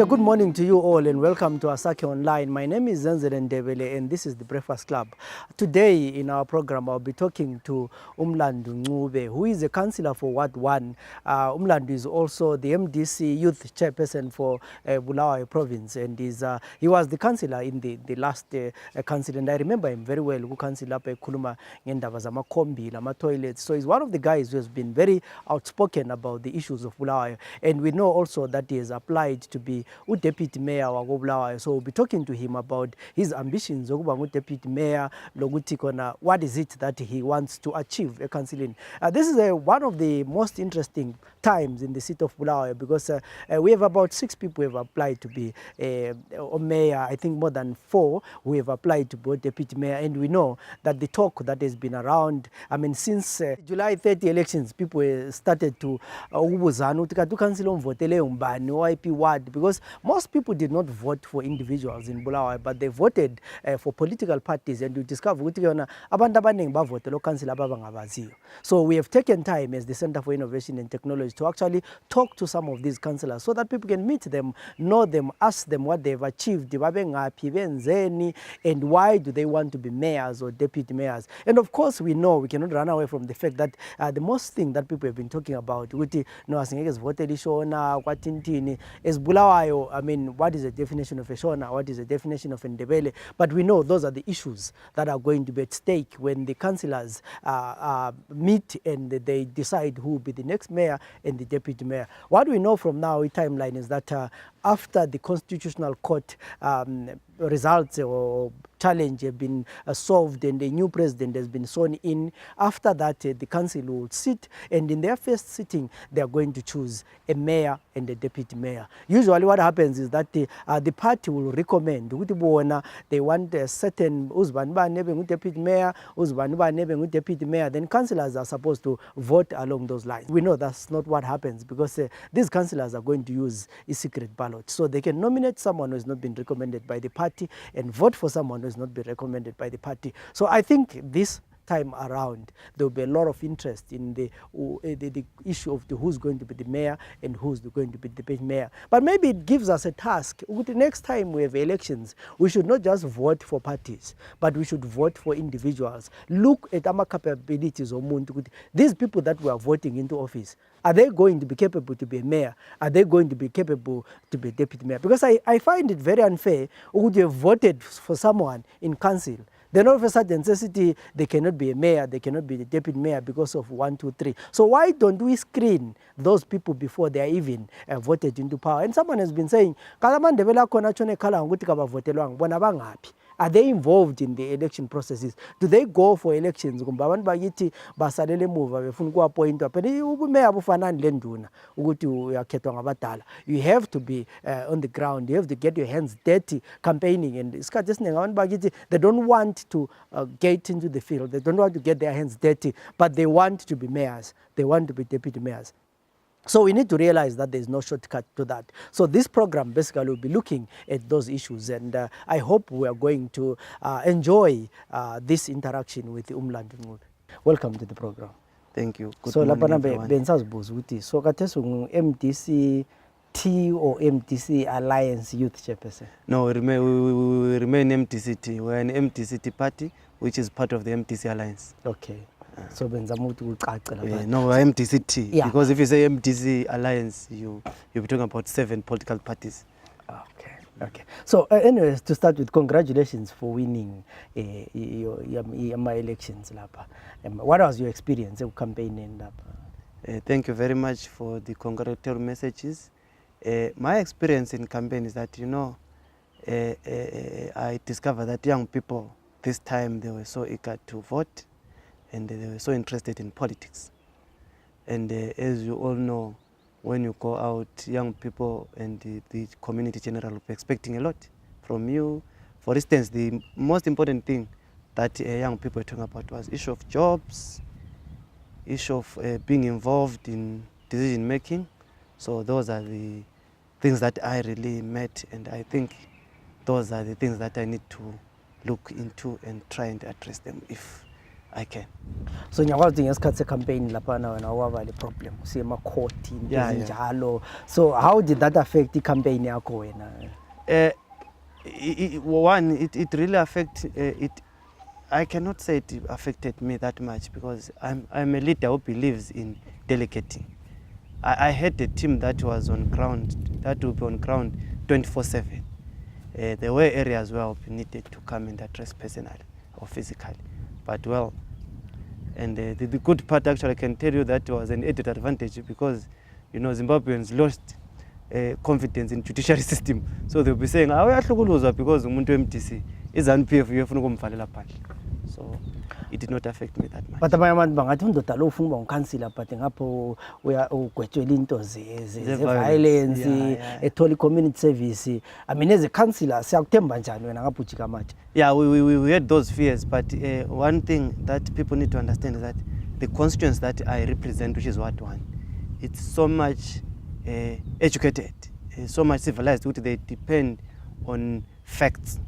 a good morning to you all and welcome to Asake Online. My name is Zanzelen Ndebele and this is the Breakfast Club. Today in our program I'll be talking to Mlandu Ncube, who is a councillor for Ward 1. Mlandu is also the MDC youth chairperson for Bulawayo province, and he was the councillor in the last council, and I remember him very well. Who councillor pe kuluma ngendaba zamakhombi lama toilets. So he's one of the guys who has been very outspoken about the issues of Bulawayo, and we know also that he has applied to be deputy mayor wa Bulawayo. So we'll be talking to him about his ambitions zokuba deputy mayor, lokuthi kona what is it that he wants to achieve a councilling. This is one of the most interesting times in the city of Bulawayo because we have about 6 people who have applied to be mayor. I think more than 4 who have applied to be deputy mayor, and we know that the talk that has been around, I mean, since July 30 elections, people started to because most people did not vote for individuals in Bulawayo, but they voted for political parties, and you discover so we have taken time as the Center for Innovation and Technology to actually talk to some of these councillors so that people can meet them, know them, ask them what they've achieved, and why do they want to be mayors or deputy mayors. And of course we know we cannot run away from the fact that the most thing that people have been talking about is Bulawayo. I mean, what is the definition of a Shona? What is the definition of Ndebele? But we know those are the issues that are going to be at stake when the councillors meet and they decide who will be the next mayor and the deputy mayor. What we know from now, timeline, is that after the Constitutional Court results or challenge have been solved and the new president has been sworn in, after that the council will sit, and in their first sitting they are going to choose a mayor and a deputy mayor. Usually what happens is that the party will recommend they want a certain deputy mayor, deputy mayor, then councillors are supposed to vote along those lines. We know that's not what happens because these councillors are going to use a secret ballot, so they can nominate someone who has not been recommended by the party and vote for someone who has not been recommended by the party. So I think this time around there will be a lot of interest in the issue of who's going to be the mayor and who's going to be the deputy mayor. But maybe it gives us a task. The next time we have elections, we should not just vote for parties, but we should vote for individuals. Look at our capabilities of Muntu. These people that we are voting into office, are they going to be capable to be a mayor? Are they going to be capable to be a deputy mayor? Because I find it very unfair. Would you have voted for someone in council, then all of a sudden city they cannot be a mayor, they cannot be the deputy mayor because of 1, 2, 3. So why don't we screen those people before they are even voted into power? And someone has been saying, are they involved in the election processes? Do they go for elections? You have to be on the ground. You have to get your hands dirty campaigning. And they don't want to get into the field. They don't want to get their hands dirty, but they want to be mayors. They want to be deputy mayors. So we need to realize that there is no shortcut to that. So this program basically will be looking at those issues, and I hope we are going to enjoy this interaction with Mlandu Ncube. Welcome to the program. Thank you. Good so morning, everyone. So MDC T or MDC Alliance Youth Chairperson? No, we remain MTCT. We're an MTCT party, which is part of the MTC Alliance. Okay. So no, MTCT. Yeah. Because if you say MTC Alliance, you'll be talking about 7 political parties. Okay. Okay. So anyways, to start with, congratulations for winning my elections. What was your experience of campaigning? Thank you very much for the congratulatory messages. My experience in campaign is that, I discovered that young people this time, they were so eager to vote, and they were so interested in politics. And as you all know, when you go out, young people and the community general will be expecting a lot from you. For instance, the most important thing that young people were talking about was issue of jobs, issue of being involved in decision making. So those are the things that I really met, and I think those are the things that I need to look into and try and address them if I can. So ngiyakwazi ngesikhathi se-campaign laphana wena waba le-problem usemakhoti into Yeah, ezinjalo. So how did that affect i-campaign yakho wena? It really affect it. I cannot say it affected me that much because I'm a leader who believes in delegating. I had a team that was on ground, that will be on ground 24/7. There were areas where I needed to come and address personally or physically, but well, and the good part actually I can tell you that was an added advantage because Zimbabweans lost confidence in judiciary system, so they'll be saying uyahlukuluzwa because umuntu MTC is NPF uyefuna ukumvalela phandle. So it did not affect me that much. But abanye abantu bangathi undoda lo ufuna uba unkhansila but ngapho ugwetshwela into ze-violence ethola i-community service. I mean as a councillor siyakuthemba njani wena ngapho ujika amatshe? Yeah, we had those fears, but one thing that people need to understand is that the constituents that I represent, which is Ward 1, it's so much educated, so much civilized, which they depend on facts.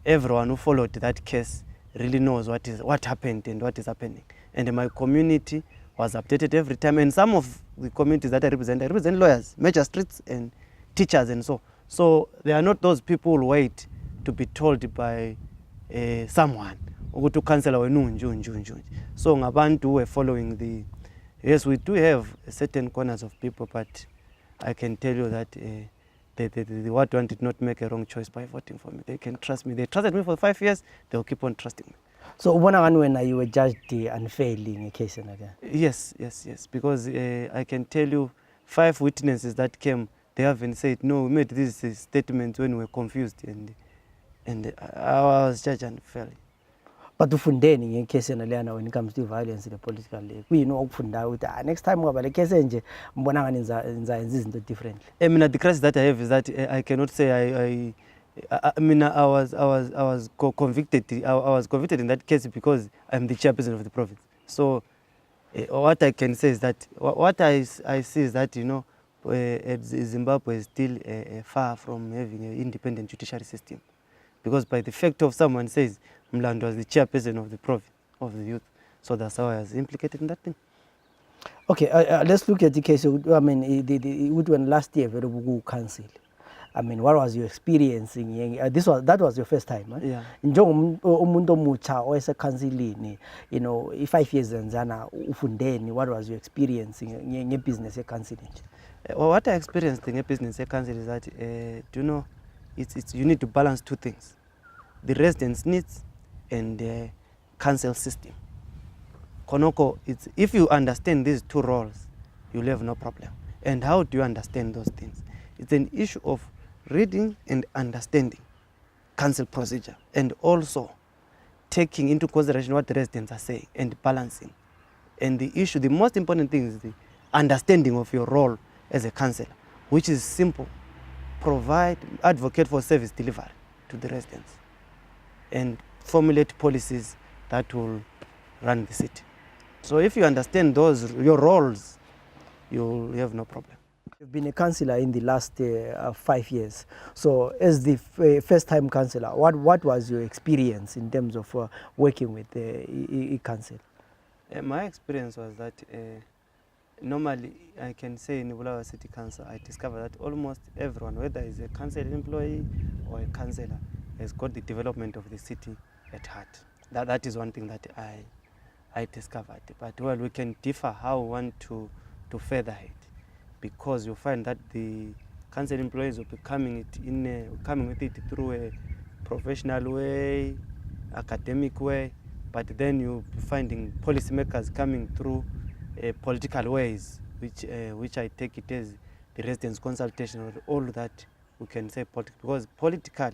Everyone who followed that case really knows what happened and what is happening. And my community was updated every time. And some of the communities that I represent lawyers, magistrates and teachers and so. So they are not those people who wait to be told by someone to cancel our nju. So ngabantu were following the. Yes, we do have certain corners of people, but I can tell you that the Ward 1 did not make a wrong choice by voting for me. They can trust me. They trusted me for 5 years. They will keep on trusting me. So ubona ngani wena you were judged unfairly ngecase ena? Yes, because I can tell you 5 witnesses that came, they haven't said no, we made these statements when we were confused and I was judged unfairly. But ufundeni ngecase ena leyana when it comes to violence in the political league? Kuyini okufundayo ukuthi next time ngoba le case enje mbona ngani nza izinto differently? The crisis that I have is that I cannot say I was convicted. I was convicted in that case because I'm the chairperson of the province. So what I can say is that what I see is that Zimbabwe is still far from having an independent judiciary system, because by the fact of someone says Mlandu was the chairperson of the province of the youth, so that's how I was implicated in that thing. Okay, let's look at the case. I mean, when last year very good council. I mean, what was your experiencing? That was your first time, right? Yeah. Umuntu mucha oyese councilini, 5 years nzana ufundeni. What was your experiencing in business counseling? What I experienced in a business council is that you need to balance 2 things: the residents' needs and the council system. Konoko, if you understand these 2 roles, you'll have no problem. And how do you understand those things? It's an issue of reading and understanding council procedure, and also taking into consideration what the residents are saying and balancing. And the most important thing is the understanding of your role as a councillor, which is simple: advocate for service delivery to the residents, and formulate policies that will run the city. So if you understand your roles, you'll have no problem. You've been a councillor in the last 5 years. So as the first-time councillor, what was your experience in terms of working with the council? My experience was that normally I can say in Bulawayo City Council, I discovered that almost everyone, whether is a council employee or a councillor, has got the development of the city at heart. That is one thing that I discovered. But well, we can differ how we want to further it, because you find that the council employees will be coming with it through a professional way, academic way, but then you'll be finding policymakers coming through political ways, which I take it as the residents' consultation, or all that we can say political. Because political,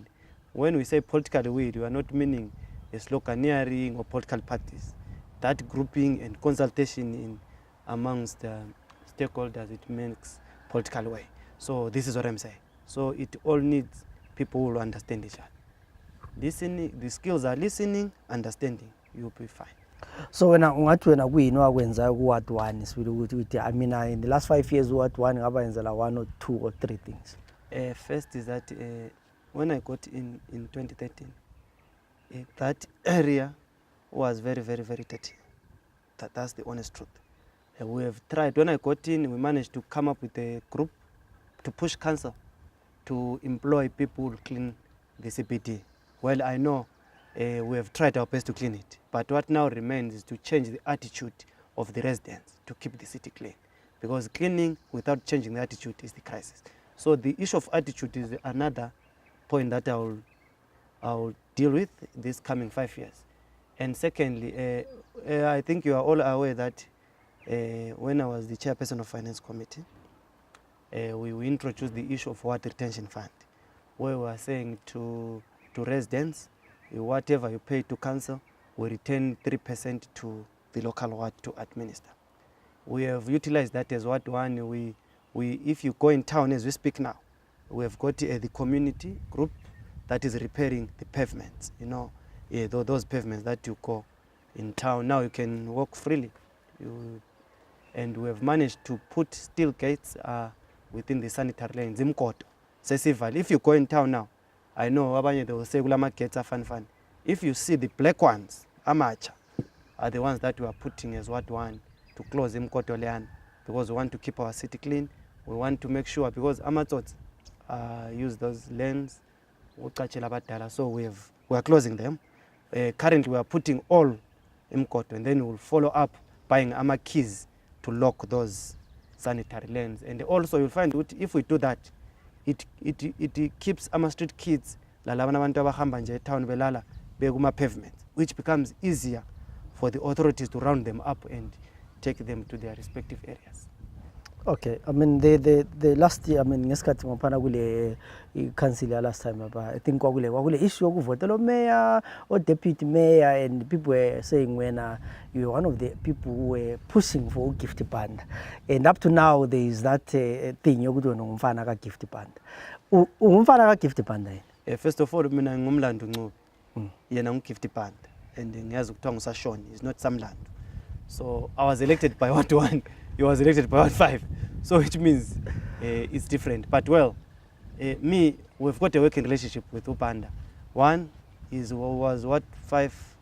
when we say political we are not meaning a sloganeering or political parties. That grouping and consultation amongst the stakeholders, it makes political way. So this is what I'm saying. So it all needs people who will understand each other. Listening, the skills are listening, understanding, you'll be fine. So when wakwenza Ward 1, I mean, in the last 5 years, Ward 1 ngaba 1 or 2 or 3 things. First is that when I got in 2013, that area was very, very, very dirty. That's the honest truth. We have tried. When I got in, we managed to come up with a group to push council to employ people to clean the CBD. Well, I know we have tried our best to clean it, but what now remains is to change the attitude of the residents to keep the city clean, because cleaning without changing the attitude is the crisis. So the issue of attitude is another point that I will deal with this coming 5 years. And secondly, I think you are all aware that when I was the chairperson of Finance Committee, we introduced the issue of water retention fund, where we are saying to residents, whatever you pay to council, we return 3% to the local ward to administer. We have utilized that as Ward 1. If you go in town as we speak now, we have got the community group that is repairing the pavements, those pavements that you go in town. Now you can walk freely. And we have managed to put steel gates within the sanitary lanes. If you go in town now, I know they will say gates are fun. If you see the black ones, amacha, are the ones that we are putting as Ward 1 to close Mkoto Lean, because we want to keep our city clean. We want to make sure, because amatots use those lanes, so we are closing them. Currently we are putting all Mkoto, and then we will follow up buying keys to lock those sanitary lanes. And also you'll find that if we do that, it keeps our street kids town belala pavements, which becomes easier for the authorities to round them up and take them to their respective areas. Okay, I mean the last year, I mean ngesikhathi ngophana kule council last time, I think kwakule issue yokuvotela mayor or deputy mayor, and people were saying when you were one of the people who were pushing for gift band, and up to now there is that thing yokuthi ngumfana ka gift band. Umfana ka gift band. First of all, mina ngumlandu Ncube, yena ngigift band, and ngiyazi ukuthiwa ngusashoni, is not some land. So I was elected by Ward 1, he was elected by Ward 5, so which means it's different. But well, we've got a working relationship with Upanda. One was Ward 5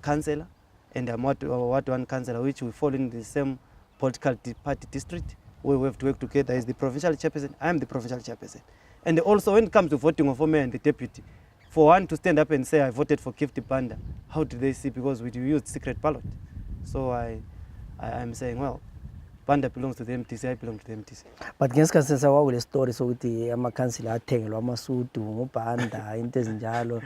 councillor, and I'm Ward 1 councillor, which we fall in the same political party district. We have to work together. As the provincial chairperson, I am the provincial chairperson. And also when it comes to voting for mayor and the deputy, for one to stand up and say I voted for Gifty Banda, how do they see? Because we used secret ballot. So I'm saying, well, Banda belongs to the MTC, I belong to the MTC. But ngesikhathi sesakwa story sokuthi amakhansila athengelwa amasudu ngubanda into ezinjalo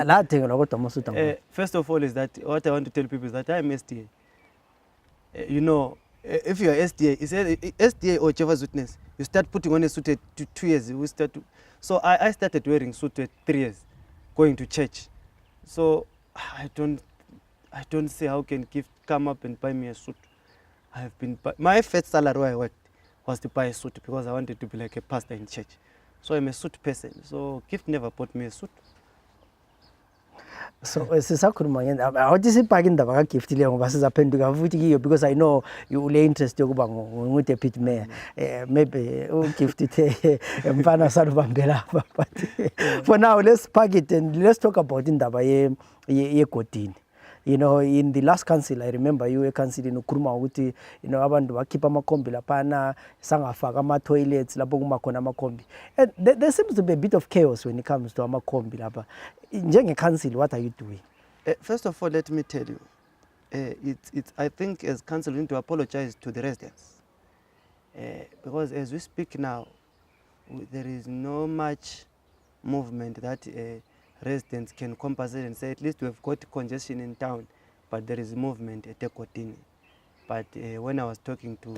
la athengelwa kodwa amasudu. First of all is that what I want to tell people is that I'm SDA. If you are SDA, it's SDA or Jehovah's Witness, you start putting on a suit at 2 years. So I started wearing suit at 3 years, going to church. So I don't see how can come up and buy me a suit. My first salary where I worked was to buy a suit because I wanted to be like a pastor in church. So I'm a suit person. So Gift never bought me a suit. So sisakhuluma ngendaba awuthi sibhaka indaba ka Gift leyo ngoba sizaphenduka futhi kiyo, because I know you ule interest yokuba ngu-deputy mayor. Maybe Gift ithe mfana salubambela lapha, but for now let's park it and let's talk about indaba yegodini. In the last council, I remember you were councilling ukhuluma ukuthi abantu bakhipha amakhombi laphana sangafaka ama-toilets lapho kumakhona amakhombi. And there seems to be a bit of chaos when it comes to amakhombi lapha. Njenge-council, what are you doing? First of all, let me tell you, I think as council we need to apologize to the residents. Because as we speak now, there is no much movement that residents can compensate and say at least we have got congestion in town, but there is movement at Ekotini. But when I was talking to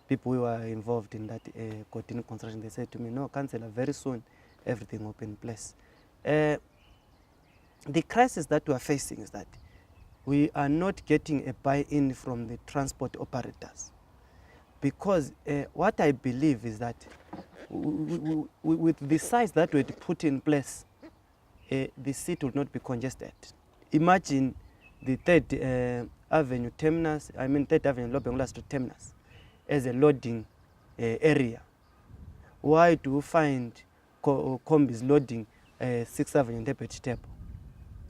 people who were involved in that Ekotini construction, they said to me, no, councillor, very soon everything will be in place. The crisis that we are facing is that we are not getting a buy-in from the transport operators, because what I believe is that with the size that we had put in place, the city will not be congested. Imagine the 3rd Avenue terminus, 3rd Avenue Lobengula Street terminus as a loading area. Why do you find combis loading 6th Avenue Deputy Table?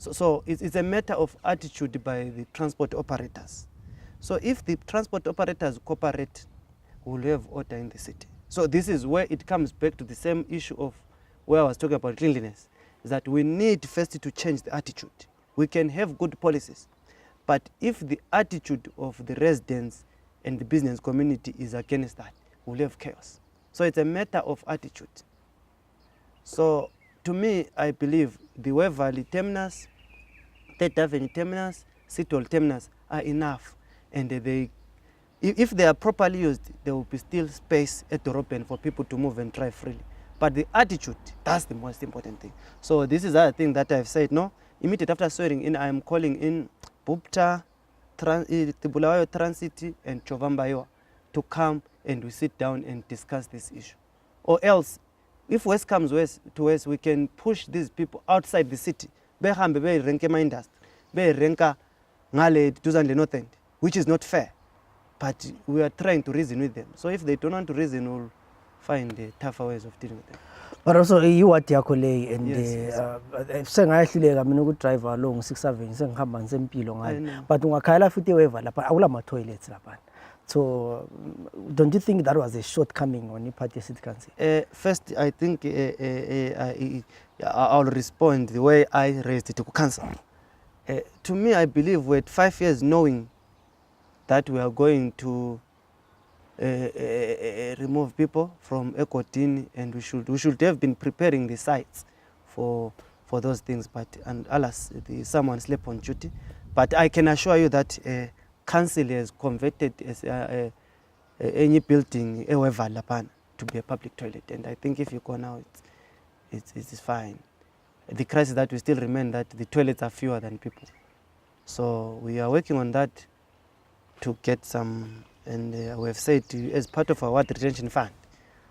So it's a matter of attitude by the transport operators. So if the transport operators cooperate, we'll have order in the city. So this is where it comes back to the same issue of where I was talking about cleanliness, is that we need first to change the attitude. We can have good policies, but if the attitude of the residents and the business community is against that, we'll have chaos. So it's a matter of attitude. So to me, I believe the Ware Valley terminus, Third Avenue terminus, City Hall terminus are enough, and if they are properly used, there will be still space at the open for people to move and drive freely. But the attitude, that's the most important thing. So this is the thing that I've said, no, immediately after swearing in, I am calling in Bupta, Bulawayo Transit and Chovambayo to come and we sit down and discuss this issue. Or else, if West comes to West, we can push these people outside the city. Behambe be renke ma industry, be renka ngale duzanle north end, which is not fair. But we are trying to reason with them. So if they don't want to reason, we'll find tougher ways of dealing with them. But also you what yakole and Yes. sengahluleka mina ukudrive along 6 Avenue sengihamba ngisempilo ngale but ungakhala futhi weva lapha akula ma toilets lapha. So don't you think that was a shortcoming on the party city council? First, I think I'll respond the way I raised it to council. To me, I believe we're 5 years knowing that we are going to remove people from Ekotini, and we should have been preparing the sites for those things. But and alas, someone slept on duty. But I can assure you that council has converted as any building to be a public toilet, and I think if you go now, it's fine. The crisis that we still remain that the toilets are fewer than people, so we are working on that to get some. And we have said as part of our water retention fund,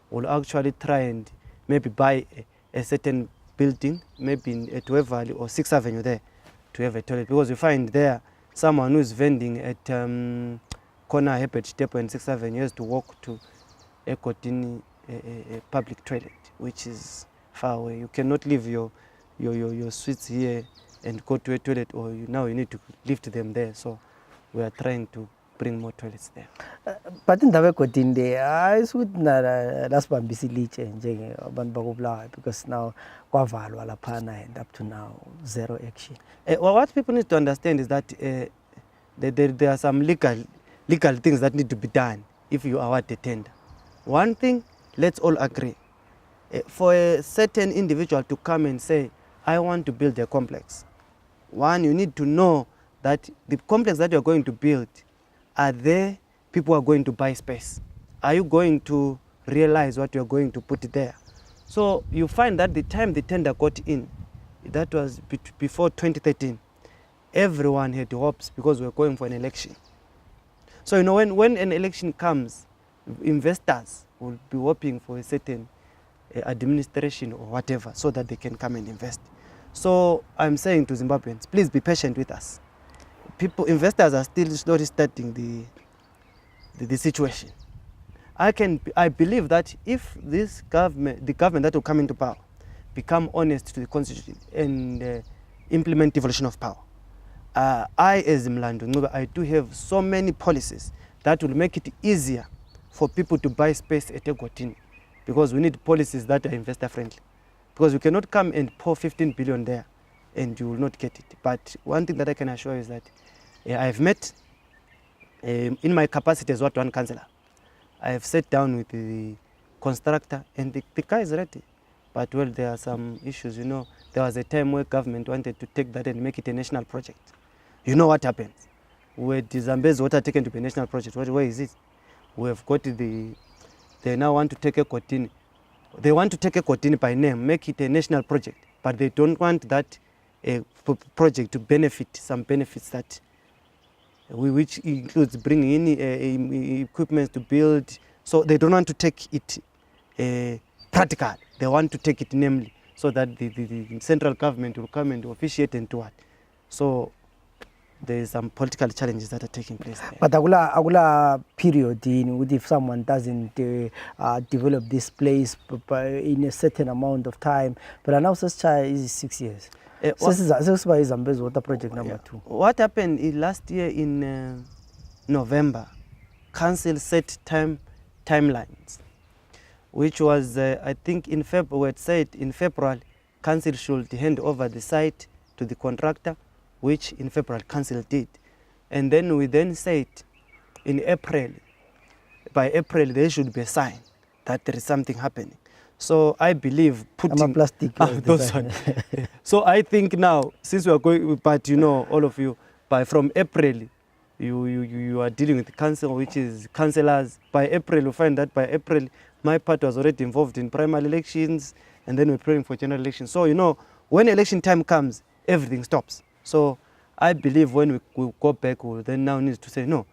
we'll actually try and maybe buy a certain building, maybe at Ware Valley or 6th Avenue there, to have a toilet, because we find there someone who is vending at corner Herbert Depot and 6th Avenue has to walk to Ekotini a public toilet, which is far away. You cannot leave your sweets here and go to a toilet, or now you need to lift them there. So we are trying to bring more toilets there. But in the Ekotini I would not last one busy liche njenge abantu bakubulawayo because now kwavalwa laphana and up to now zero action. Well, what people need to understand is that there are some legal things that need to be done if you award the tender. One thing, let's all agree. For a certain individual to come and say, I want to build a complex, one, you need to know that the complex that you're going to build, are there people who are going to buy space? Are you going to realize what you're going to put there? So you find that the time the tender got in, that was before 2013, everyone had hopes because we were going for an election. So you know, when an election comes, investors will be hoping for a certain administration or whatever so that they can come and invest. So I'm saying to Zimbabweans, please be patient with us. Investors are still slowly starting the situation. I believe that if the government that will come into power, become honest to the constitution and implement devolution of power, I as Mlandu Ncube, I do have so many policies that will make it easier for people to buy space at Ekotini, because we need policies that are investor friendly. Because we cannot come and pour 15 billion there and you will not get it. But one thing that I can assure you is that I've met, in my capacity as one councillor, I have sat down with the constructor and the guy is ready. But well, there are some issues, you know. There was a time where government wanted to take that and make it a national project. You know what happens? Where the Zambezi water taken to be a national project, where is it? We have got they now want to take Ekotini. They want to take Ekotini by name, make it a national project, but they don't want that project to benefit some benefits that which includes bringing in equipment to build. So they don't want to take it practical. They want to take it namely, so that the central government will come and officiate and do it. So there is some political challenges that are taking place there. But agula period in if someone doesn't develop this place in a certain amount of time, but now such is 6 years. Sesiba iZambezi water project number 2. What happened last year in November, council set timelines, which was, I think in February, it said in February, council should hand over the site to the contractor, which in February council did. And then we then said in April, by April there should be a sign that there is something happening. So I believe putting plastic. those one. So I think now, since we are going, but you know, all of you, from April, you are dealing with the council, which is councillors. By April, you find that by April, my party was already involved in primary elections, and then we're praying for general elections. So you know, when election time comes, everything stops. So I believe when we go back, we'll then now need to say, no,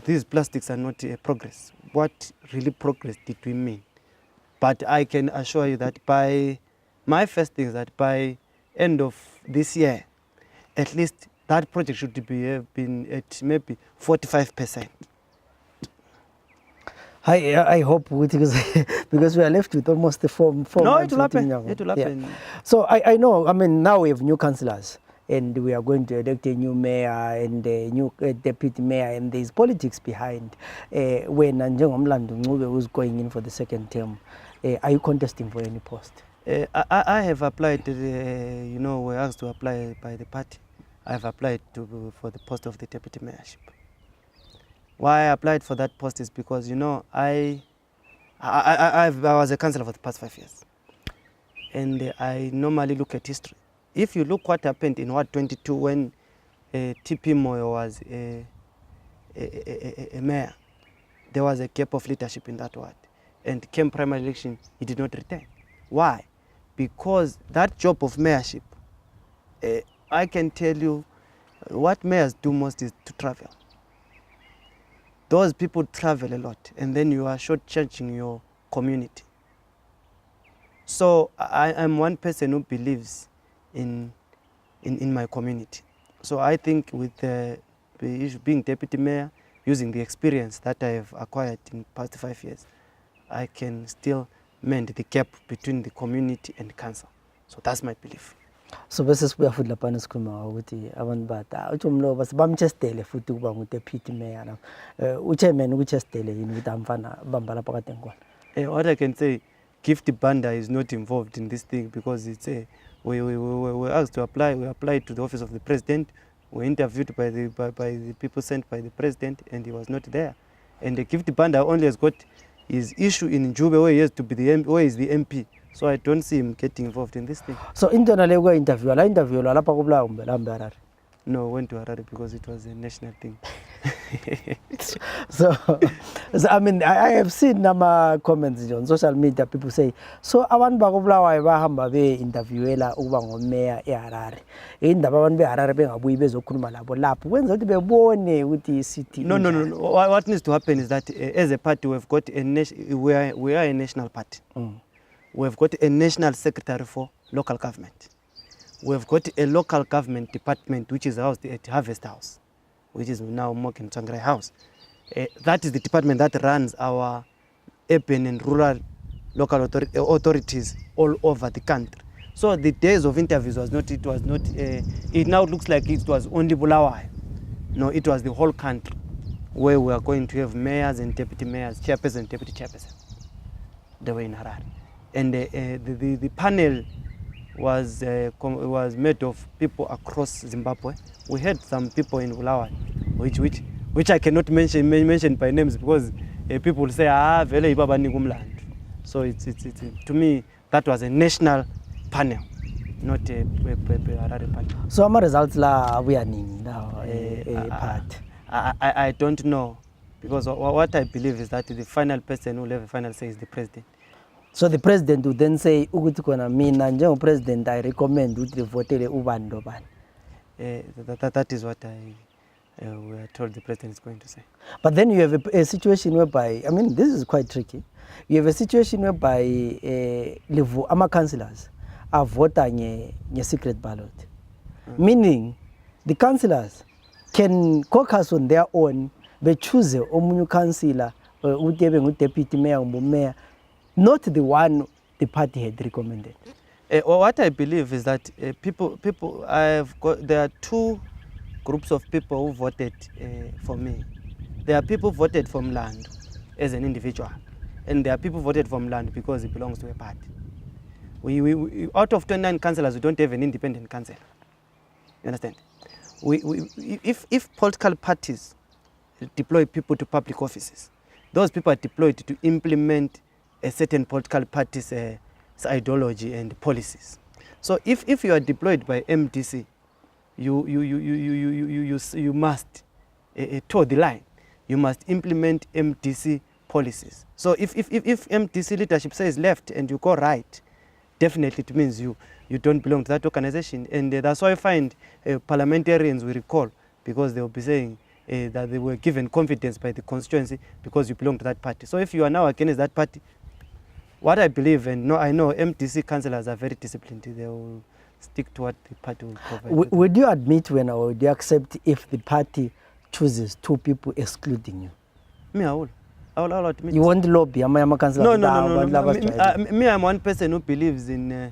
these plastics are not progress. What really progress did we mean? But I can assure you that my first thing is that by end of this year, at least that project should have been at maybe 45%. I hope, because we are left with almost the four No, months. it will happen. It will Yeah. happen. So I know, I mean, now we have new councillors, and we are going to elect a new mayor and a new deputy mayor, and there is politics behind. When Mlandu Ncube was going in for the second term, are you contesting for any post? I have applied, you know, we're asked to apply by the party. I have applied for the post of the deputy mayorship. Why I applied for that post is because, you know, I was a councillor for the past 5 years. And I normally look at history. If you look what happened in Ward 22 when TP Moyo was a mayor, there was a gap of leadership in that ward. And came primary election, he did not return. Why? Because that job of mayorship, I can tell you, what mayors do most is to travel. Those people travel a lot, and then you are shortchanging your community. So I'm one person who believes in my community. So I think with being deputy mayor, using the experience that I have acquired in the past 5 years, I can still mend the gap between the community and council. So that's my belief. So bese sibuya futhi lapha nesikhuluma ukuthi abantu bada uthi umlo bamchestele futhi ukuba ngu-deputy mayor na uchairman ukuchestele yini ukuthi amfana bamba lapha kade ngikona. What I can say, Gift Banda is not involved in this thing because it's we were asked to apply. We applied to the office of the president. We interviewed by the people sent by the president, and he was not there. And the Gift Banda only has got his issue in Ncube where he has to be where is the MP. So I don't see him getting involved in this thing. So internally we interview lapha kubulawa umbe lambe Harare. No, went to Harare because it was a national thing. So I mean, I have seen nama comments on social media. People say, so abantu bakubulawayo bahamba be-interviewela ukuba ngomeya eHarare. Indaba abantu beHarare bengabuyi bezokhuluma labo lapho. Kwenza ukuthi bebone ukuthi i-city. No. What needs to happen is that as a party, we've got we are a national party. We've got a national secretary for local government. We've got a local government department which is housed at Harvest House, which is now Moken Tsangrai House. That is the department that runs our urban and rural local authorities all over the country. So the days of interviews it now looks like it was only Bulawayo. No, it was the whole country where we are going to have mayors and deputy mayors, chairperson and deputy chairperson. They were in Harare. And the panel was made of people across Zimbabwe. We had some people in Bulawayo, which I cannot mention by names because people will say, vele ibaba Mlandu. So it's to me that was a national panel, not a Harare panel. So our results la we are now part. I don't know because what I believe is that the final person who will have a final say is the president. So the president would then say, ukuthi kona mina njengo president I recommend ukuthi votele ubani lobani. That is what we are told the president is going to say. But then you have a situation whereby, I mean, this is quite tricky. You have a situation whereby ama councillors are voting a secret ballot. Meaning, the councillors can caucus on their own, but choose omunye councillor, deputy mayor, mayor, not the one the party had recommended. What I believe is that there are two groups of people who voted for me. There are people who voted for Mlandu as an individual, and there are people who voted for Mlandu because he belongs to a party. We out of 29 councillors, we don't have an independent councillor. You understand? If political parties deploy people to public offices, those people are deployed to implement a certain political party's ideology and policies. So if you are deployed by MDC, you must toe the line. You must implement MDC policies. So if MDC leadership says left and you go right, definitely it means you don't belong to that organization. And that's why I find parliamentarians will recall, because they will be saying that they were given confidence by the constituency because you belong to that party. So if you are now against that party, what I believe, and I know MDC councillors are very disciplined, they will stick to what the party will provide. Would you admit or would you accept if the party chooses two people excluding you? Me, I will admit. You won't lobby? No. Me, I'm one person who believes in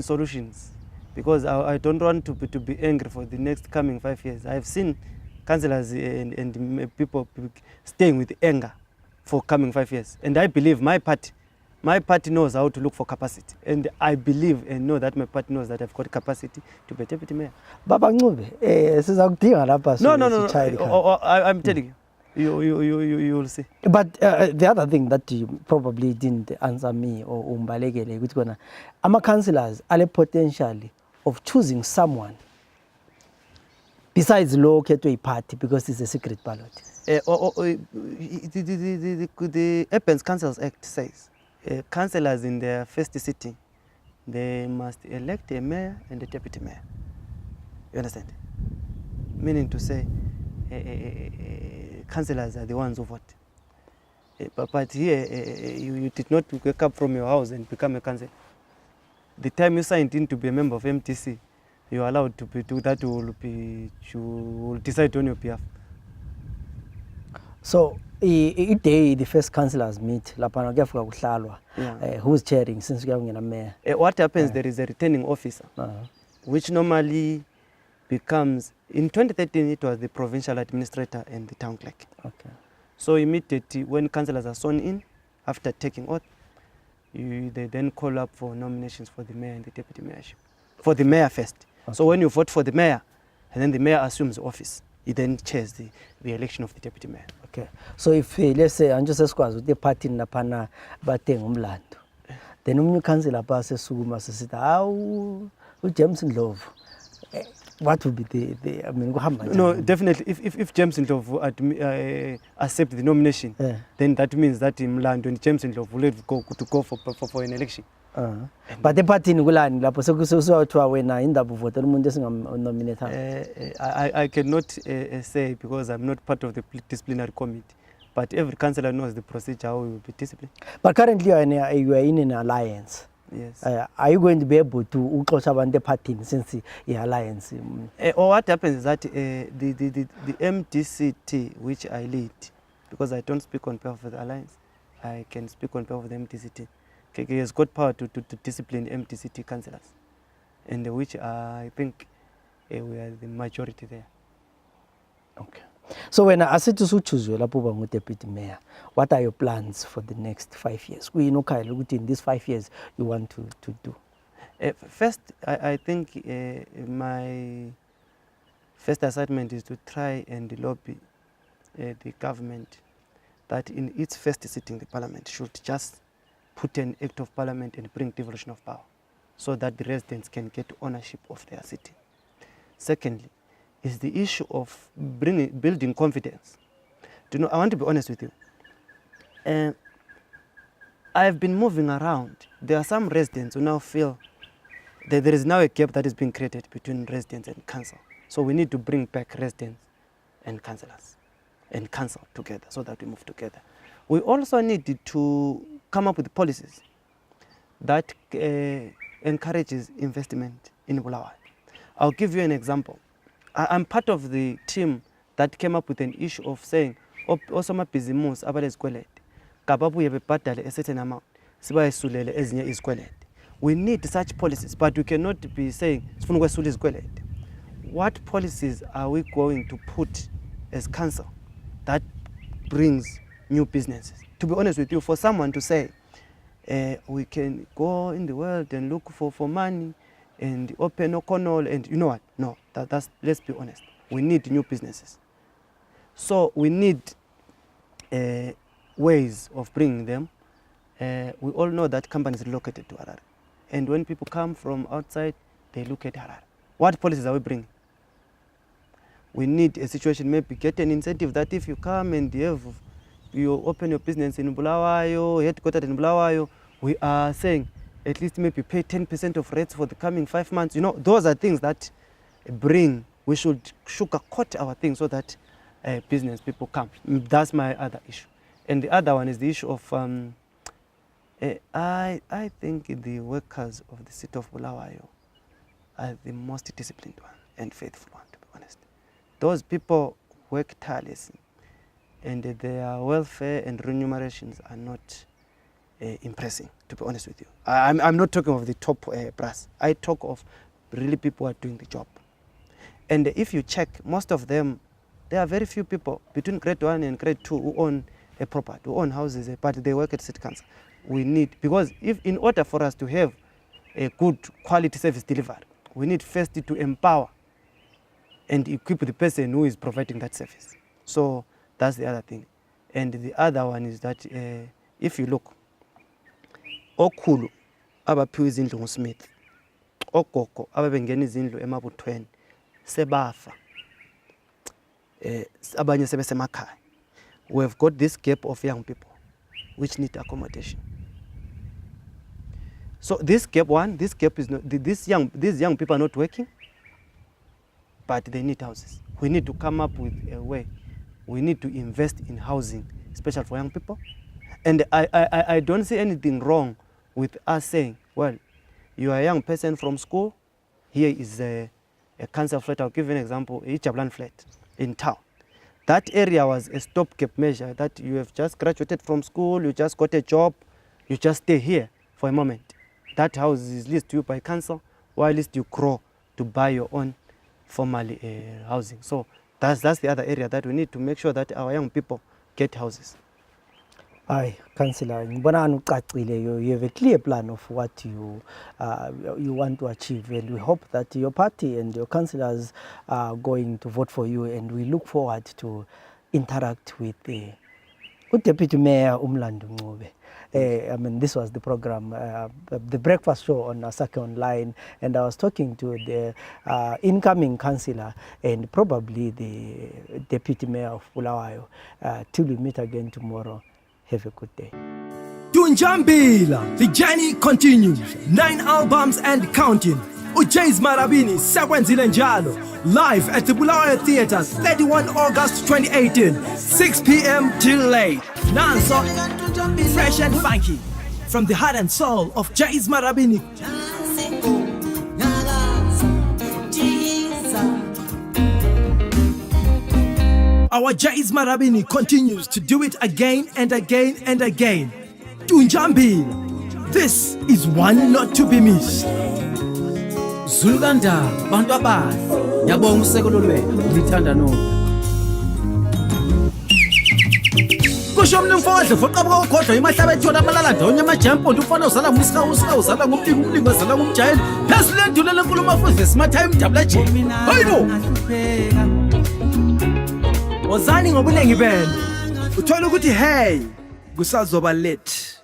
solutions, because I don't want to be angry for the next coming 5 years. I've seen councillors and people staying with anger for coming 5 years, and I believe my party knows how to look for capacity, and I believe and know that my party knows that I've got capacity to be deputy mayor. Baba Ncube, No, I'm telling you. You will see. But the other thing that you probably didn't answer me or Umbalekele, which gonna, councillors are potentially of choosing someone besides law to a party because it's a secret ballot. The Appens Councils Act says councillors in their first sitting, they must elect a mayor and a deputy mayor. You understand? Meaning to say, councillors are the ones who vote. But here, you did not wake up from your house and become a councillor. The time you signed in to be a member of MTC, you are allowed to do that. You will decide on your behalf. So, the first councillors meet, who's chairing since we are a mayor? What happens, there is a returning officer, which normally becomes, in 2013, it was the provincial administrator and the town clerk. Okay. So immediately when councillors are sworn in, after taking oath, they then call up for nominations for the mayor and the deputy mayorship. For the mayor first. Okay. So when you vote for the mayor, and then the mayor assumes the office, he then chairs the election of the deputy mayor. Okay. So if, let's say, I'm just with the party in Napana, Bateng Mlandu, then new councillor passes Suguma Sita, James in Love. What would be the No, definitely. If James Ndlovu accept the nomination, then that means that Mlandu and James Ndlovu will go for an election. But the party in Gulan, I cannot say, because I'm not part of the disciplinary committee. But every councillor knows the procedure, how we will be disciplined. But currently you are in an alliance. Yes. Are you going to be able to the party since the alliance? What happens is that the MDCT, which I lead, because I don't speak on behalf of the alliance, I can speak on behalf of the MDCT. He has got power to discipline MDCT councillors, and which I think we are the majority there. Okay. So when I said to choose you, deputy mayor, what are your plans for the next 5 years? We know in these 5 years you want to do. First, I think my first assignment is to try and lobby the government that in its first sitting, the parliament should just put an act of parliament and bring devolution of power, so that the residents can get ownership of their city. Secondly, is the issue of building confidence. I want to be honest with you. I've been moving around. There are some residents who now feel that there is now a gap that is being created between residents and council. So we need to bring back residents and councillors and council together so that we move together. We also need to come up with policies that encourages investment in Bulawayo. I'll give you an example. I'm part of the team that came up with an issue of saying, osoma bhizimusi abalezkwelede kababuye bebhadale a certain amount sibayisulele ezinye izikwelede. We need such policies, but we cannot be saying, what policies are we going to put as council that brings new businesses? To be honest with you, for someone to say, we can go in the world and look for money and open O'Connell and you know what? No, that's let's be honest. We need new businesses. So we need ways of bringing them. We all know that companies relocated to Harare. And when people come from outside, they look at Harare. What policies are we bringing? We need a situation, maybe get an incentive that if you come and you open your business in Bulawayo, headquartered in Bulawayo, we are saying at least maybe pay 10% of rates for the coming 5 months. You know, those are things that we should sugarcoat our things so that business people come. That's my other issue. And the other one is the issue of, I think the workers of the city of Bulawayo are the most disciplined one and faithful one, to be honest. Those people work tirelessly, and their welfare and remunerations are not impressing, to be honest with you. I'm not talking of the top brass. I talk of really people who are doing the job. And if you check, most of them, there are very few people between grade 1 and grade 2 who own a property, who own houses, but they work at city council. We need, because if in order for us to have a good quality service delivered, we need first to empower and equip the person who is providing that service. So that's the other thing. And the other one is that if you look, okhulu abaphiwa izindlu nguSmith, ogogo ababengena izindlu emabuthweni sebafa, abanye sebesemakhaya. We have got this gap of young people which need accommodation. So this gap is not, these young people are not working, but they need houses. We need to come up with a way. We need to invest in housing, especially for young people. And I don't see anything wrong with us saying, well, you are a young person from school, here is a council flat. I'll give you an example, a Chablan flat in town. That area was a stopgap measure that you have just graduated from school, you just got a job, you just stay here for a moment. That house is leased to you by council, while least you grow to buy your own formal housing. So that's the other area that we need to make sure that our young people get houses. Aye, Councillor, you have a clear plan of what you want to achieve, and we hope that your party and your councillors are going to vote for you, and we look forward to interact with the Deputy Mayor Mlandu Ncube. I mean, this was the program, the breakfast show on Asake Online, and I was talking to the incoming councillor and probably the Deputy Mayor of Bulawayo. Till we meet again tomorrow, have a good day. Tunjambila, the journey continues. 9 albums and counting. Ujays Marabini, Sakwenzile Njalo, live at the Bulawayo Theatre, 31 August 2018, 6 p.m. till late. Nanso, fresh and funky, from the heart and soul of Jays Marabini. Our Jays Marabini continues to do it again and again and again. Tunjambila, this is one not to be missed. Zuluganda, bantu abazi, yabonga usekelo lwethu, lithanda nona. Kusho mina mfowethu foqabuka ukhodlo imahlaba ethola amalala ndawonye amajampo ufana uzala ngumsika uzala ngumlingo uzala ngumjayeli. Phezulu lendulo lenkulumo futhi simatha imdabula nje. Hayibo. Wozani ngobunengi benu. Uthola ukuthi hey, kusazoba late.